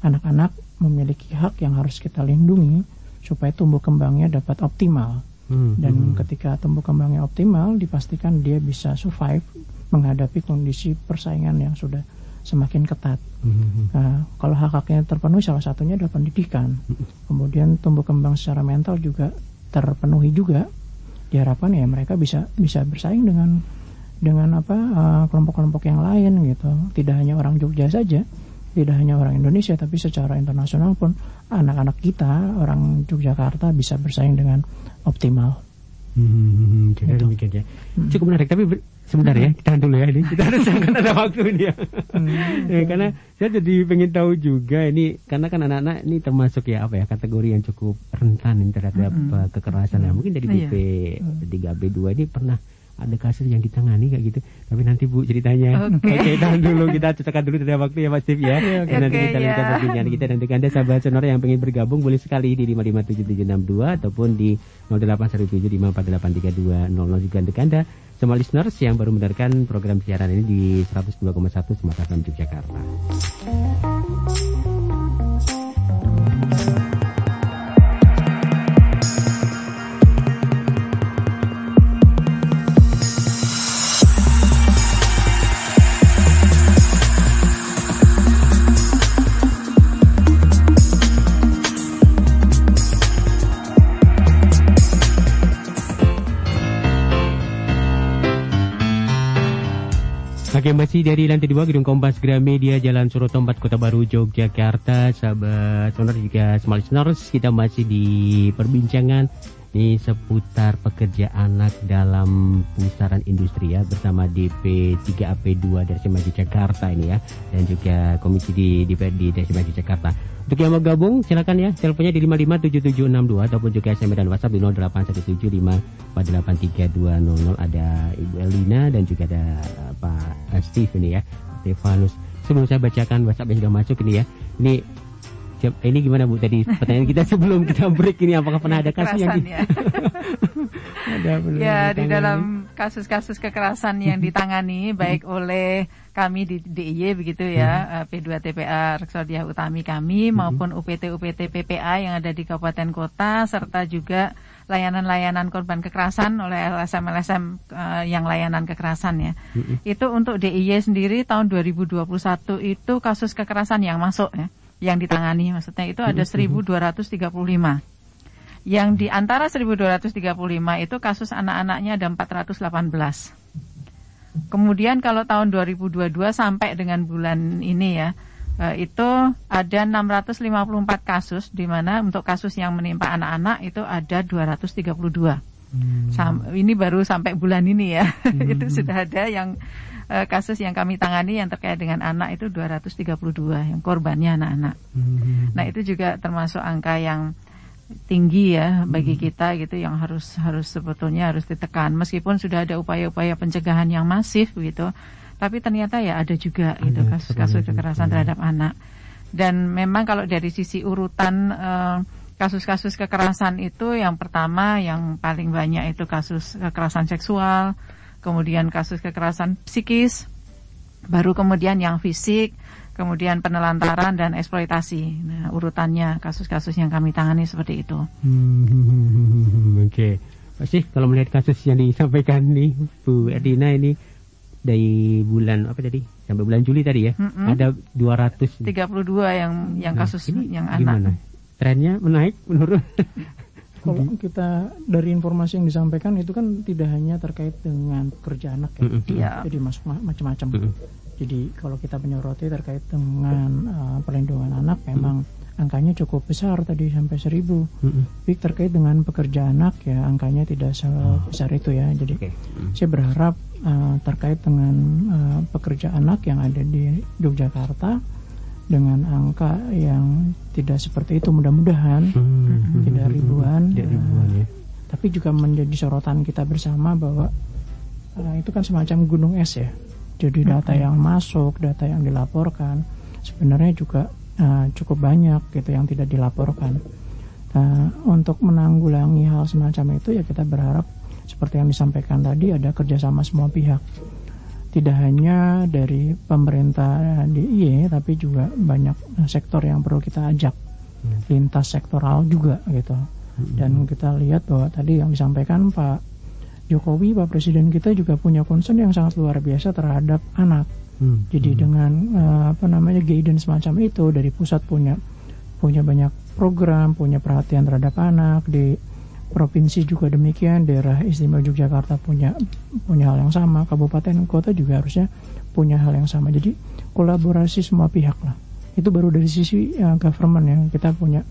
anak-anak memiliki hak yang harus kita lindungi supaya tumbuh kembangnya dapat optimal. Dan ketika tumbuh kembangnya optimal, dipastikan dia bisa survive menghadapi kondisi persaingan yang sudah semakin ketat. Nah, kalau hak-haknya terpenuhi, salah satunya adalah pendidikan. Kemudian tumbuh kembang secara mental juga terpenuhi juga. Diharapkan ya mereka bisa bersaing dengan kelompok-kelompok yang lain gitu. Tidak hanya orang Jogja saja, tidak hanya orang Indonesia, tapi secara internasional pun anak-anak kita orang Yogyakarta bisa bersaing dengan optimal. Gitu. Cukup menarik, tapi sebentar ya, kita dulu ya, ini kita harus akan ada waktu nih ya. Karena saya jadi pengen tahu juga ini, karena kan anak-anak ini termasuk ya kategori yang cukup rentan terhadap kekerasan. Mungkin dari DP 3B2 ini pernah ada kasus yang ditangani kayak gitu, tapi nanti Bu ceritanya. Oke, tahan dulu, kita cocokkan dulu terhadap waktu ya Mas Steve ya. Nanti kita lanjutkan perbincangan kita. Dan untuk Anda sahabat Sonora yang pengen bergabung boleh sekali di 5577762 ataupun di 081754832000. Juga untuk Anda semua listeners yang baru mendengarkan program siaran ini di 102,1 Smart FM Yogyakarta. Oke, masih dari lantai 2 Gedung Kompas Gramedia Jalan Surotombat Kota Baru Yogyakarta. Sahabat Sonora juga smart listeners, kita masih di perbincangan ini seputar pekerja anak dalam pusaran industri ya, bersama DP 3AP2 dari SMA Yogyakarta ini ya, dan juga komisi di DPRD dari SMA Yogyakarta. Untuk yang mau gabung silakan ya, teleponnya di 557762 ataupun juga SMS dan WhatsApp di 081754832000. Ada Ibu Elina dan juga ada Pak Steve ini ya, Stefanus. Sebelum saya bacakan WhatsApp yang sudah masuk ini ya, ini gimana Bu tadi pertanyaan kita sebelum kita break ini, apakah pernah ada kasus yang ada belum ya di dalam kasus-kasus kekerasan yang ditangani baik oleh kami di DIY begitu ya, P2 TPA Reksodiah Utami kami maupun UPT PPA yang ada di kabupaten kota, serta juga layanan-layanan korban kekerasan oleh LSM yang layanan kekerasan ya. Itu untuk DIY sendiri tahun 2021 itu kasus kekerasan yang masuk ya, yang ditangani maksudnya itu ada 1.235. Yang di antara 1.235 itu kasus anak-anaknya ada 418. Kemudian kalau tahun 2022 sampai dengan bulan ini ya, itu ada 654 kasus, di mana untuk kasus yang menimpa anak-anak itu ada 232. Ini baru sampai bulan ini ya, itu sudah ada yang kasus yang kami tangani yang terkait dengan anak itu 232, yang korbannya anak-anak. Nah itu juga termasuk angka yang tinggi ya bagi kita gitu, yang harus sebetulnya harus ditekan meskipun sudah ada upaya-upaya pencegahan yang masif gitu, tapi ternyata ya ada juga gitu kasus-kasus kekerasan terhadap anak. Dan memang kalau dari sisi urutan kasus-kasus kekerasan itu, yang pertama yang paling banyak itu kasus kekerasan seksual, kemudian kasus kekerasan psikis, baru kemudian yang fisik, kemudian penelantaran dan eksploitasi. Nah, urutannya kasus-kasus yang kami tangani seperti itu. Oke. Pasti kalau melihat kasus yang disampaikan nih Bu Erdina ini dari bulan apa tadi? Sampai bulan Juli tadi ya. Ada 232 yang kasus ini yang gimana? anak. Trennya menaik, menurun? Kalau kita dari informasi yang disampaikan itu kan tidak hanya terkait dengan pekerja anak ya. Jadi masuk macam-macam. Jadi kalau kita menyoroti terkait dengan perlindungan anak, memang angkanya cukup besar tadi sampai 1.000. Tapi terkait dengan pekerja anak ya angkanya tidak sebesar itu ya. Jadi saya berharap terkait dengan pekerja anak yang ada di Yogyakarta dengan angka yang tidak seperti itu, mudah-mudahan tidak ribuan, ya. Tapi juga menjadi sorotan kita bersama bahwa itu kan semacam gunung es ya. Jadi data yang masuk, data yang dilaporkan sebenarnya juga cukup banyak gitu yang tidak dilaporkan. Untuk menanggulangi hal semacam itu ya kita berharap seperti yang disampaikan tadi ada kerjasama semua pihak. Tidak hanya dari pemerintah DIY tapi juga banyak sektor yang perlu kita ajak, lintas sektoral juga gitu. Dan kita lihat bahwa tadi yang disampaikan Pak Jokowi, Pak Presiden kita juga punya concern yang sangat luar biasa terhadap anak. Jadi dengan guidance semacam itu dari pusat punya banyak program, punya perhatian terhadap anak, di provinsi juga demikian, daerah istimewa Yogyakarta punya hal yang sama, kabupaten kota juga harusnya punya hal yang sama. Jadi kolaborasi semua pihak lah. Itu baru dari sisi government yang kita punya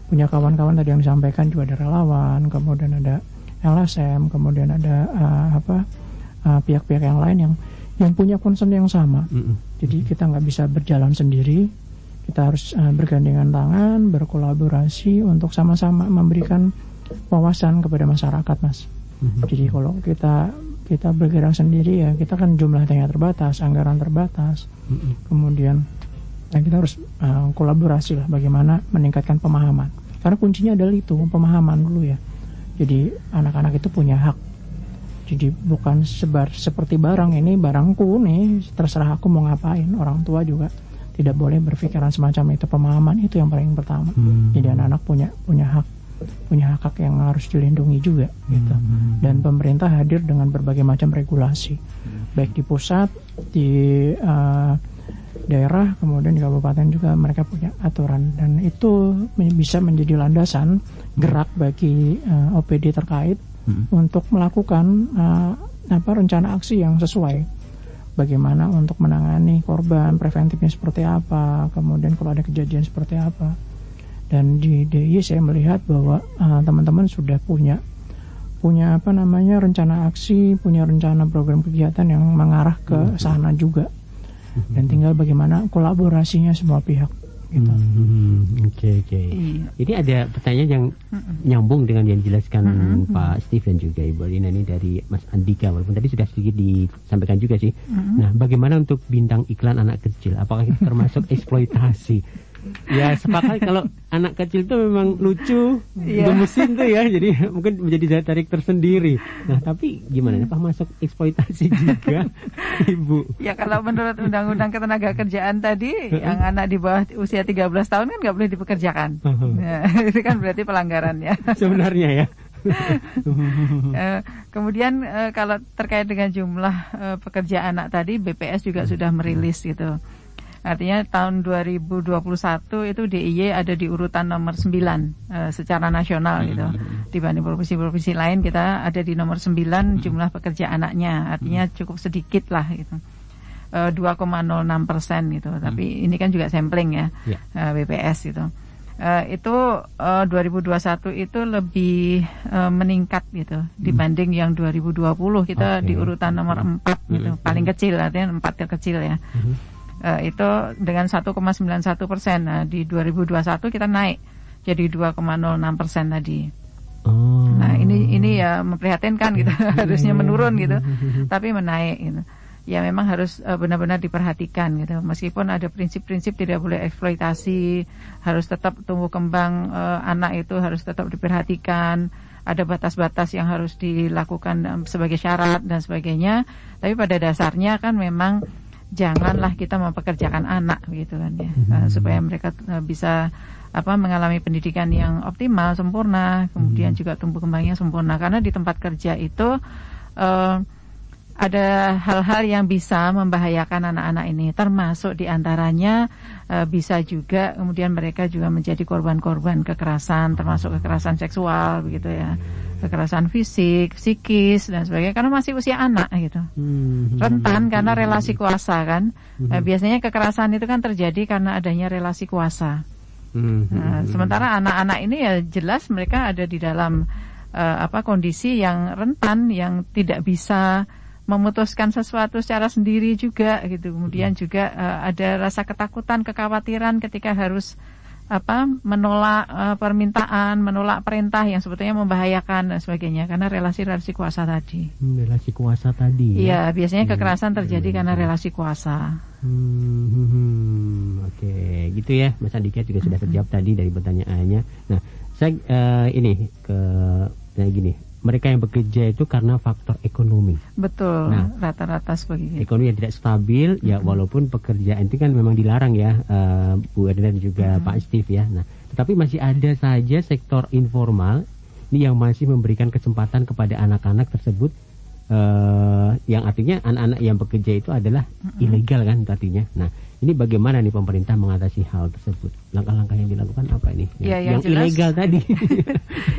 kawan-kawan tadi yang disampaikan juga ada relawan, kemudian ada LSM, kemudian ada pihak-pihak yang lain yang punya concern yang sama. Jadi kita nggak bisa berjalan sendiri, kita harus bergandengan tangan, berkolaborasi untuk sama-sama memberikan wawasan kepada masyarakat, Mas. Jadi kalau kita bergerak sendiri ya kita kan jumlahnya terbatas, anggaran terbatas, kemudian kita harus kolaborasi lah bagaimana meningkatkan pemahaman. Karena kuncinya adalah itu, pemahaman dulu ya. Jadi anak-anak itu punya hak. Jadi bukan seperti barang, ini barangku nih, terserah aku mau ngapain. Orang tua juga tidak boleh berpikiran semacam itu. Pemahaman itu yang paling pertama. Jadi anak-anak punya hak yang harus dilindungi juga gitu. Dan pemerintah hadir dengan berbagai macam regulasi, baik di pusat, di daerah, kemudian di kabupaten juga mereka punya aturan, dan itu bisa menjadi landasan gerak bagi OPD terkait untuk melakukan rencana aksi yang sesuai. Bagaimana untuk menangani korban, preventifnya seperti apa, kemudian kalau ada kejadian seperti apa. Dan di DIY saya melihat bahwa teman-teman sudah punya rencana aksi, punya rencana program kegiatan yang mengarah ke sana juga. Dan tinggal bagaimana kolaborasinya semua pihak gitu. Oke. Ini ada pertanyaan yang nyambung dengan yang dijelaskan Pak Steve dan juga Ibu Lina ini dari Mas Andika, walaupun tadi sudah sedikit disampaikan juga sih. Nah, bagaimana untuk bintang iklan anak kecil? Apakah itu termasuk eksploitasi? Ya sepakat kalau anak kecil itu memang lucu, gemesin tuh ya, jadi mungkin menjadi daya tarik tersendiri. Nah tapi gimana? Apa masuk eksploitasi juga, Ibu? Ya kalau menurut Undang-Undang Ketenagakerjaan tadi, yang anak di bawah usia 13 tahun kan nggak boleh dipekerjakan. Ya, itu kan berarti pelanggarannya. Sebenarnya ya. Kemudian kalau terkait dengan jumlah pekerja anak tadi, BPS juga sudah merilis gitu. Artinya tahun 2021 itu DIY ada di urutan nomor 9 secara nasional gitu. Dibanding provinsi-provinsi lain kita ada di nomor 9 jumlah pekerja anaknya. Artinya cukup sedikit lah gitu. 2,06% gitu. Tapi ini kan juga sampling ya, BPS gitu. Itu 2021 itu lebih meningkat gitu dibanding yang 2020 kita di urutan nomor 4 gitu. Paling kecil artinya 4 terkecil ya. Itu dengan 1,91%. Nah, di 2021 kita naik jadi 2,06% tadi. Nah, ini ya memprihatinkan gitu. Harusnya menurun gitu. Tapi menaik gitu. Ya memang harus benar-benar diperhatikan gitu. Meskipun ada prinsip-prinsip tidak boleh eksploitasi, harus tetap tumbuh kembang anak itu harus tetap diperhatikan. Ada batas-batas yang harus dilakukan sebagai syarat dan sebagainya. Tapi pada dasarnya kan memang janganlah kita mempekerjakan anak gitu kan ya, supaya mereka bisa mengalami pendidikan yang optimal, sempurna, kemudian juga tumbuh kembangnya sempurna. Karena di tempat kerja itu ada hal-hal yang bisa membahayakan anak-anak ini, termasuk diantaranya bisa juga kemudian mereka juga menjadi korban-korban kekerasan, termasuk kekerasan seksual begitu ya, kekerasan fisik, psikis dan sebagainya, karena masih usia anak gitu, rentan karena relasi kuasa kan. Biasanya kekerasan itu kan terjadi karena adanya relasi kuasa. Sementara anak-anak ini ya jelas mereka ada di dalam kondisi yang rentan, yang tidak bisa memutuskan sesuatu secara sendiri juga gitu. Kemudian juga ada rasa ketakutan, kekhawatiran ketika harus menolak permintaan, menolak perintah yang sebetulnya membahayakan dan sebagainya karena relasi kuasa tadi. Relasi kuasa tadi. Iya, biasanya kekerasan terjadi karena relasi kuasa. Oke, gitu ya, Mas Andika juga sudah terjawab tadi dari pertanyaannya. Nah, saya kayak gini. Mereka yang bekerja itu karena faktor ekonomi. Betul, rata-rata seperti itu. Ekonomi yang tidak stabil, ya walaupun pekerjaan itu kan memang dilarang ya, Bu Erna dan juga Pak Steve ya. Nah, tetapi masih ada saja sektor informal ini yang masih memberikan kesempatan kepada anak-anak tersebut, yang artinya anak-anak yang bekerja itu adalah ilegal kan artinya. Nah, ini bagaimana nih pemerintah mengatasi hal tersebut? Langkah-langkah yang dilakukan apa ini? Yang jelas, ilegal tadi.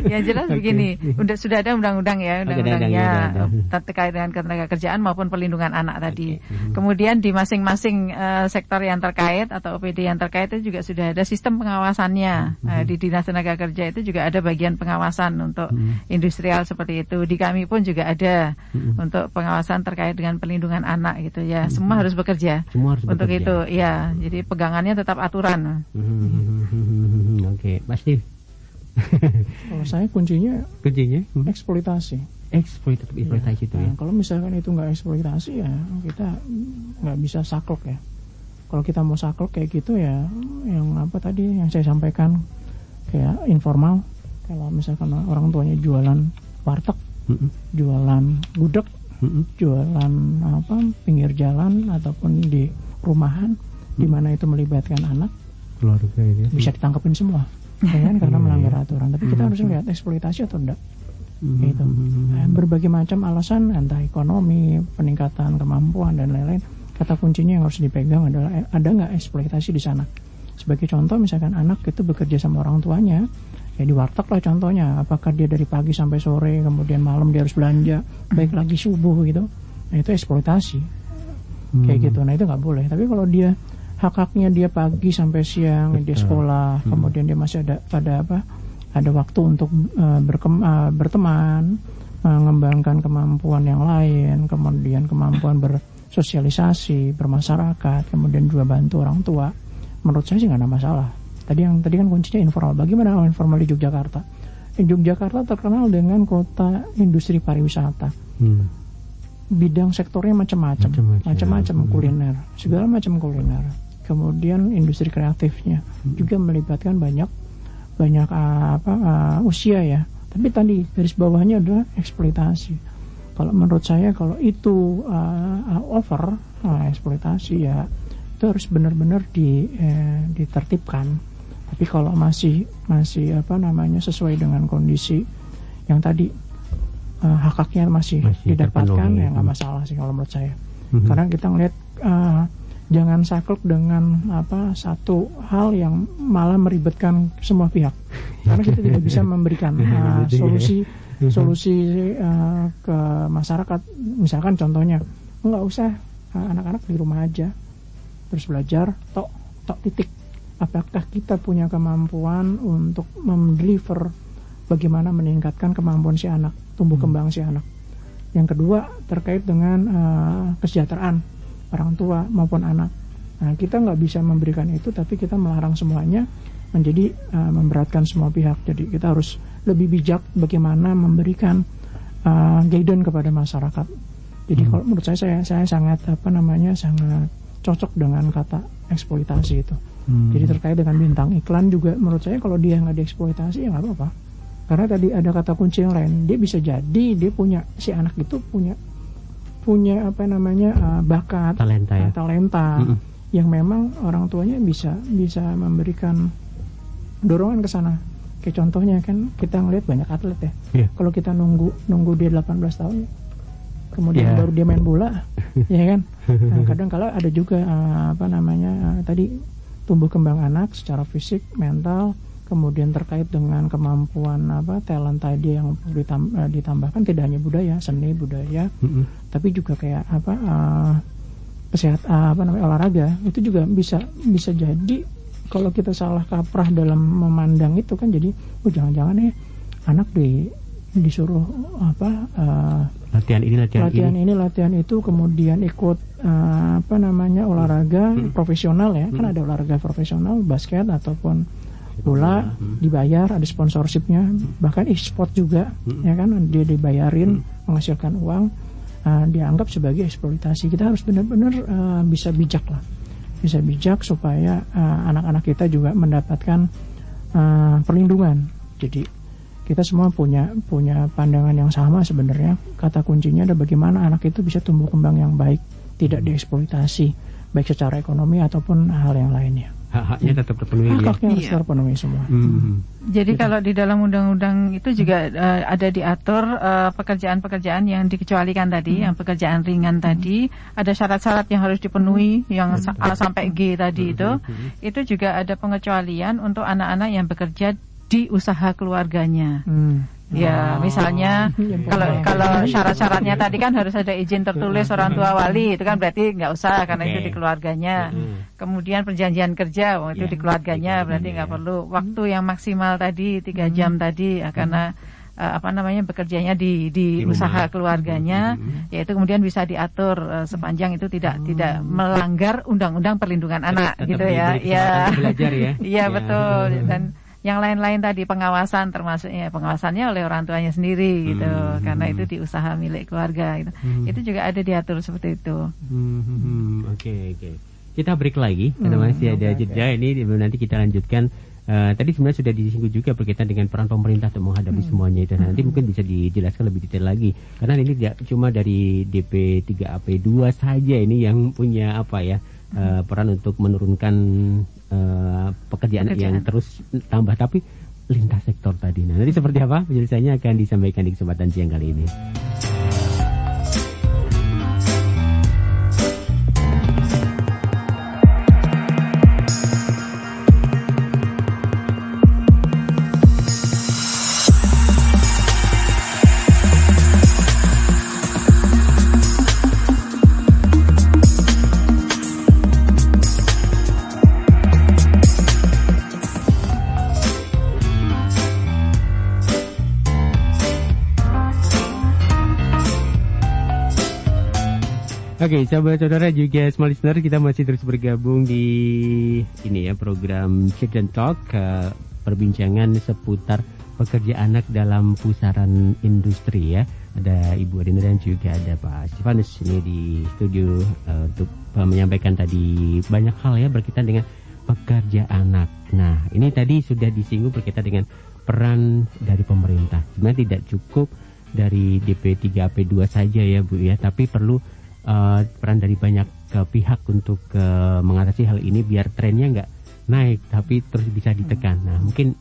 Yang jelas begini, sudah ada undang-undang ya, undang-undangnya terkait dengan ketenagakerjaan maupun perlindungan anak tadi. Kemudian di masing-masing sektor yang terkait atau OPD yang terkait itu juga sudah ada sistem pengawasannya. Di Dinas Tenaga Kerja itu juga ada bagian pengawasan untuk industrial seperti itu. Di kami pun juga ada untuk pengawasan terkait dengan perlindungan anak gitu ya. Semua harus bekerja. Untuk itu. Ya, jadi pegangannya tetap aturan. Oke, pasti. Kalau saya kuncinya eksploitasi itu ya. Kalau misalkan itu nggak eksploitasi ya kita nggak bisa saklek ya. Kalau kita mau saklek kayak gitu ya, yang tadi yang saya sampaikan kayak informal. Kalau misalkan orang tuanya jualan warteg, jualan gudeg, jualan pinggir jalan ataupun di rumahan di mana itu melibatkan anak, keluarga ini bisa ditangkapin semua, kan karena melanggar aturan. Tapi kita harus lihat eksploitasi atau enggak. Itu berbagai macam alasan, entah ekonomi, peningkatan kemampuan dan lain-lain. Kata kuncinya yang harus dipegang adalah ada nggak eksploitasi di sana. Sebagai contoh, misalkan anak itu bekerja sama orang tuanya, ya di warteg lah contohnya. Apakah dia dari pagi sampai sore, kemudian malam dia harus belanja, baik lagi subuh gitu. Nah itu eksploitasi. Kayak gitu, nah itu nggak boleh. Tapi kalau dia hak-haknya dia pagi sampai siang, dia sekolah, kemudian dia masih ada waktu untuk berteman, mengembangkan kemampuan yang lain, kemudian kemampuan bersosialisasi, bermasyarakat, kemudian juga bantu orang tua. Menurut saya sih nggak ada masalah. Tadi kan kuncinya informal. Bagaimana hal informal di Yogyakarta? Yogyakarta terkenal dengan kota industri pariwisata. Bidang sektornya macam-macam kuliner, segala macam kuliner. kemudian industri kreatifnya juga melibatkan banyak usia ya. Tapi tadi garis bawahnya adalah eksploitasi. Kalau menurut saya kalau itu eksploitasi ya itu harus benar-benar ditertibkan. Tapi kalau masih sesuai dengan kondisi yang tadi hak-haknya masih didapatkan ya nggak masalah sih kalau menurut saya. Karena kita ngelihat jangan saklek dengan satu hal yang malah meribetkan semua pihak. Karena kita tidak bisa memberikan solusi ke masyarakat. Misalkan contohnya nggak usah anak-anak di rumah aja terus belajar tok titik. Apakah kita punya kemampuan untuk mendeliver bagaimana meningkatkan kemampuan si anak, tumbuh kembang si anak. Yang kedua terkait dengan kesejahteraan orang tua maupun anak. Nah, kita nggak bisa memberikan itu, tapi kita melarang semuanya menjadi memberatkan semua pihak. Jadi kita harus lebih bijak bagaimana memberikan guidance kepada masyarakat. Jadi kalau menurut saya sangat sangat cocok dengan kata eksploitasi itu. Jadi terkait dengan bintang iklan juga menurut saya kalau dia nggak dieksploitasi ya nggak apa-apa. Karena tadi ada kata kunci yang lain. Dia bisa jadi dia punya si anak itu punya bakat talenta yang memang orang tuanya bisa memberikan dorongan ke sana. Kayak contohnya kan kita ngelihat banyak atlet ya. Kalau kita nunggu dia 18 tahun kemudian baru dia main bola ya kan. Nah, kadang kala ada juga tadi tumbuh kembang anak secara fisik, mental, kemudian terkait dengan kemampuan talenta dia yang ditambahkan tidak hanya budaya, seni budaya, tapi juga kayak olahraga itu juga bisa jadi kalau kita salah kaprah dalam memandang itu kan jadi jangan-jangan anak disuruh latihan itu kemudian ikut olahraga profesional ya kan ada olahraga profesional basket ataupun bola dibayar ada sponsorshipnya bahkan e-sport juga ya kan dia dibayarin menghasilkan uang dianggap sebagai eksploitasi. Kita harus benar-benar bisa bijak supaya anak-anak kita juga mendapatkan perlindungan. Jadi kita semua punya pandangan yang sama sebenarnya. Kata kuncinya ada bagaimana anak itu bisa tumbuh kembang yang baik, tidak dieksploitasi baik secara ekonomi ataupun hal yang lainnya. Hak-haknya tetap terpenuhi. Hak-haknya harus terpenuhi semua. Jadi kalau di dalam undang-undang itu juga ada diatur pekerjaan-pekerjaan yang dikecualikan tadi, yang pekerjaan ringan tadi, ada syarat-syarat yang harus dipenuhi, yang A sampai G tadi itu juga ada pengecualian untuk anak-anak yang bekerja di usaha keluarganya. Ya, misalnya kalau syarat-syaratnya tadi kan harus ada izin tertulis orang tua wali, itu kan berarti nggak usah karena itu di keluarganya. Kemudian perjanjian kerja, itu di keluarganya berarti nggak perlu. Waktu yang maksimal tadi 3 jam tadi karena bekerjanya di usaha keluarganya, yaitu kemudian bisa diatur sepanjang itu tidak melanggar undang-undang perlindungan anak gitu ya. Ya. Belajar ya. Iya betul. Dan yang lain-lain tadi pengawasan termasuknya pengawasannya oleh orang tuanya sendiri gitu karena itu di usaha milik keluarga gitu. Itu juga ada diatur seperti itu. Oke. Kita break lagi karena masih ada jeda ini nanti kita lanjutkan. Tadi sebenarnya sudah disinggung juga berkaitan dengan peran pemerintah untuk menghadapi semuanya itu. Nanti mungkin bisa dijelaskan lebih detail lagi karena ini tidak cuma dari DP 3AP2 saja ini yang punya peran untuk menurunkan pekerjaan yang terus tambah, tapi lintas sektor tadi. Nah, nanti seperti apa penjelasannya akan disampaikan di kesempatan siang kali ini. Oke, sahabat-saudara juga small listener, kita masih terus bergabung di program Children Talk, perbincangan seputar pekerja anak dalam pusaran industri ya. Ada Ibu Adina dan juga ada Pak Stefanus ini di studio untuk menyampaikan tadi banyak hal ya berkaitan dengan pekerja anak. Nah, ini tadi sudah disinggung berkaitan dengan peran dari pemerintah. Sebenarnya tidak cukup dari DP3 AP2 saja ya Bu ya, tapi perlu peran dari banyak pihak untuk mengatasi hal ini biar trennya nggak naik tapi terus bisa ditekan. Nah, mungkin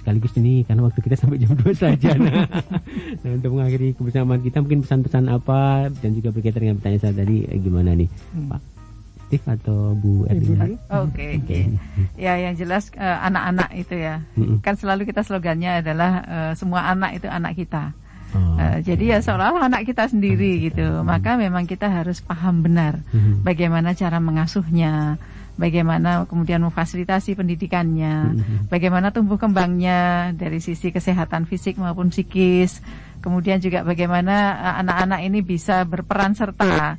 sekaligus ini karena waktu kita sampai jam 2 saja. Nah, untuk mengakhiri kebersamaan kita mungkin pesan-pesan apa dan juga berkaitan dengan pertanyaan saya tadi gimana nih Pak Steve atau Bu Erlina? Oke. Ya, yang jelas anak-anak itu ya. Kan selalu kita slogannya adalah semua anak itu anak kita. Jadi ya seolah-olah anak kita sendiri gitu. Maka memang kita harus paham benar bagaimana cara mengasuhnya, bagaimana kemudian memfasilitasi pendidikannya, bagaimana tumbuh kembangnya dari sisi kesehatan fisik maupun psikis, kemudian juga bagaimana anak-anak ini bisa berperan serta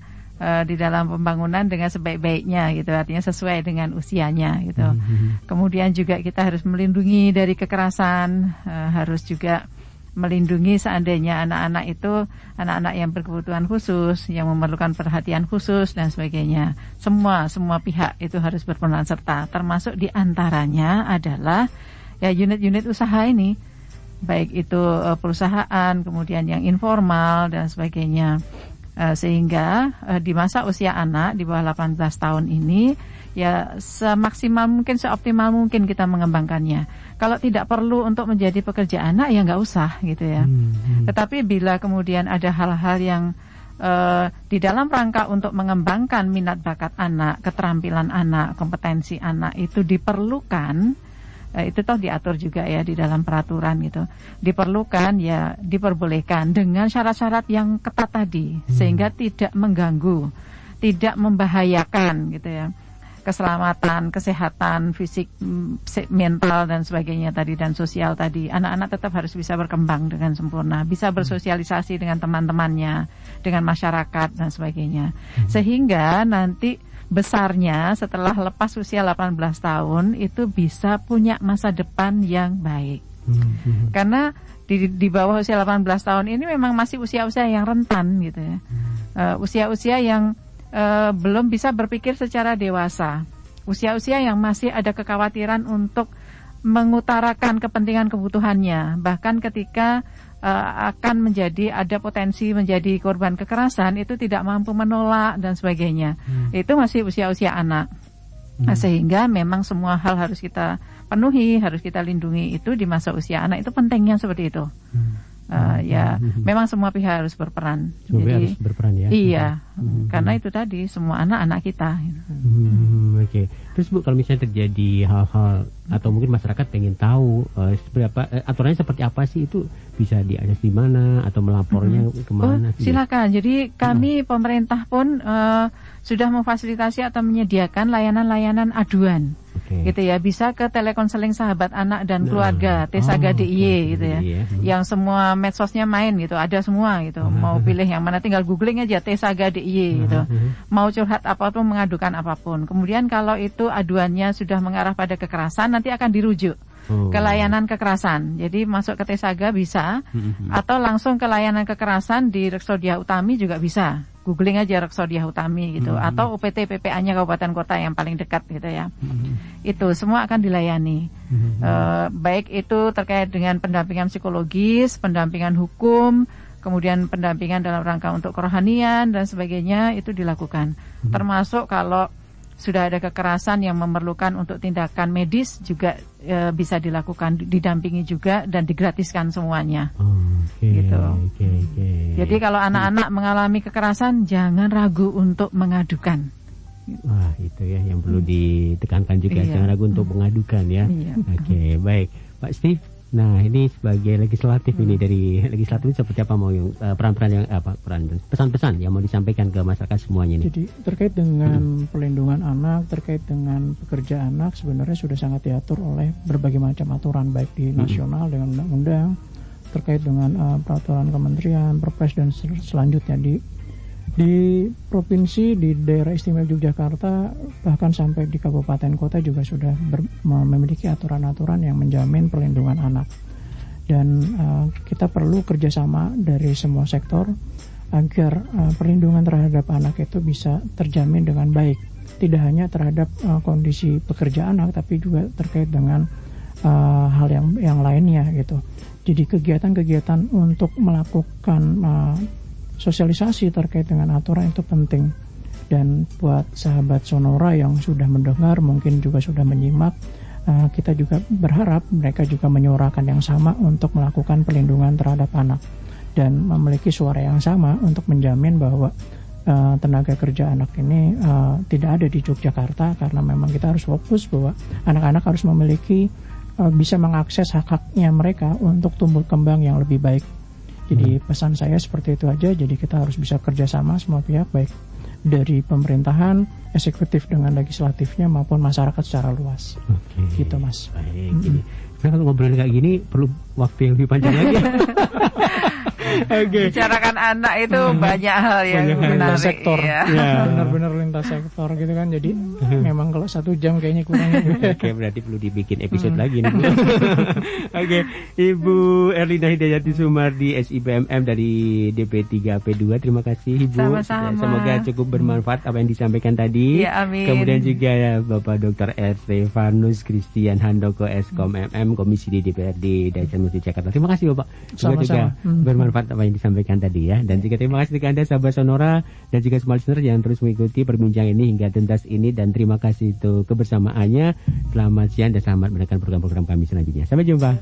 di dalam pembangunan dengan sebaik-baiknya gitu, artinya sesuai dengan usianya gitu. Kemudian juga kita harus melindungi dari kekerasan, harus juga melindungi seandainya anak-anak itu anak-anak yang berkebutuhan khusus, yang memerlukan perhatian khusus dan sebagainya. Semua pihak itu harus berperan serta, termasuk diantaranya adalah ya unit-unit usaha ini, baik itu perusahaan, kemudian yang informal dan sebagainya. Sehingga di masa usia anak di bawah 18 tahun ini ya semaksimal mungkin, seoptimal mungkin kita mengembangkannya. Kalau tidak perlu untuk menjadi pekerja anak ya nggak usah gitu ya. Tetapi bila kemudian ada hal-hal yang di dalam rangka untuk mengembangkan minat bakat anak, keterampilan anak, kompetensi anak itu diperlukan, itu toh diatur juga ya di dalam peraturan gitu. Diperlukan ya diperbolehkan dengan syarat-syarat yang ketat tadi sehingga tidak mengganggu, tidak membahayakan gitu ya. Keselamatan, kesehatan fisik, mental dan sebagainya tadi dan sosial tadi. Anak-anak tetap harus bisa berkembang dengan sempurna, bisa bersosialisasi dengan teman-temannya, dengan masyarakat dan sebagainya. Sehingga nanti besarnya setelah lepas usia 18 tahun itu bisa punya masa depan yang baik. Karena di bawah usia 18 tahun ini memang masih usia-usia yang rentan gitu ya. Usia-usia yang belum bisa berpikir secara dewasa. Usia-usia yang masih ada kekhawatiran untuk mengutarakan kepentingan kebutuhannya. Bahkan ketika akan ada potensi menjadi korban kekerasan, itu tidak mampu menolak dan sebagainya. Itu masih usia-usia anak. Sehingga memang semua hal harus kita penuhi, harus kita lindungi itu di masa usia anak. Itu pentingnya seperti itu. Memang semua pihak harus berperan. Semua pihak harus berperan ya. Iya, karena itu tadi semua anak-anak kita. Oke. Terus Bu, kalau misalnya terjadi hal-hal atau mungkin masyarakat pengen tahu aturannya seperti apa sih, itu bisa diakses di mana atau melapornya kemana? Silakan. Jadi kami pemerintah pun sudah memfasilitasi atau menyediakan layanan-layanan aduan. Gitu ya, bisa ke telekonseling sahabat anak dan keluarga Tesaga DIY gitu ya. Yang semua medsosnya main gitu, ada semua gitu. Mau pilih yang mana tinggal googling aja Tesaga DIY gitu. Mau curhat apapun, mengadukan apapun. Kemudian kalau itu aduannya sudah mengarah pada kekerasan, nanti akan dirujuk ke layanan kekerasan. Jadi masuk ke Tesaga bisa, atau langsung ke layanan kekerasan di Reksodia Utami juga bisa. Googling aja Reksodia Utami gitu, atau UPT PPA-nya kabupaten kota yang paling dekat gitu ya. Itu semua akan dilayani. Baik itu terkait dengan pendampingan psikologis, pendampingan hukum, kemudian pendampingan dalam rangka untuk kerohanian dan sebagainya, itu dilakukan. Termasuk kalau sudah ada kekerasan yang memerlukan untuk tindakan medis juga bisa dilakukan, didampingi juga dan digratiskan semuanya. Gitu. Jadi kalau anak-anak mengalami kekerasan, jangan ragu untuk mengadukan. Wah, itu ya yang perlu ditekankan juga, jangan ragu untuk mengadukan ya. Oke, baik, Pak Steve. Nah, ini sebagai legislatif ini, dari legislatif seperti apa mau yang peran-peran yang pesan-pesan yang mau disampaikan ke masyarakat semuanya ini? Jadi terkait dengan pelindungan anak, terkait dengan pekerja anak sebenarnya sudah sangat diatur oleh berbagai macam aturan, baik di nasional dengan undang-undang, terkait dengan peraturan kementerian, perpres dan selanjutnya di provinsi, di daerah istimewa Yogyakarta, bahkan sampai di kabupaten kota juga sudah memiliki aturan-aturan yang menjamin perlindungan anak. Dan kita perlu kerjasama dari semua sektor agar perlindungan terhadap anak itu bisa terjamin dengan baik. Tidak hanya terhadap kondisi pekerja anak, tapi juga terkait dengan hal yang lainnya gitu. Jadi kegiatan-kegiatan untuk melakukan sosialisasi terkait dengan aturan itu penting. Dan buat sahabat Sonora yang sudah mendengar, mungkin juga sudah menyimak, kita juga berharap mereka juga menyuarakan yang sama untuk melakukan perlindungan terhadap anak dan memiliki suara yang sama untuk menjamin bahwa tenaga kerja anak ini tidak ada di Yogyakarta, karena memang kita harus fokus bahwa anak-anak harus memiliki bisa mengakses hak-haknya mereka untuk tumbuh kembang yang lebih baik. Jadi pesan saya seperti itu aja. Jadi kita harus bisa kerjasama semua pihak, baik dari pemerintahan, eksekutif dengan legislatifnya maupun masyarakat secara luas. Oke. Gitu Mas. Baik. Kalau ngobrol kayak gini perlu waktu yang lebih panjang lagi. Okay. Bicarakan anak itu banyak hal yang menarik. Lintas sektor, ya. Benar-benar lintas sektor gitu kan. Jadi memang kalau 1 jam kayaknya kurang. Oke, berarti perlu dibikin episode lagi nih. Oke, Ibu Erlina Hidayati Sumardi SIPMM dari DP3P2. Terima kasih Ibu. Sama-sama. Semoga cukup bermanfaat apa yang disampaikan tadi. Ya, amin. Kemudian juga Bapak Dr. R. Stefanus Christian Handoko Eskom MM Komisi di DPRD Daerah Musik Jakarta. Terima kasih Bapak. Semoga juga bermanfaat apa yang disampaikan tadi ya. Dan juga terima kasih kepada Anda sahabat Sonora dan juga semua listener yang terus mengikuti perbincangan ini hingga tuntas ini, dan terima kasih untuk kebersamaannya. Selamat siang dan selamat mendengarkan program-program kami selanjutnya. Sampai jumpa.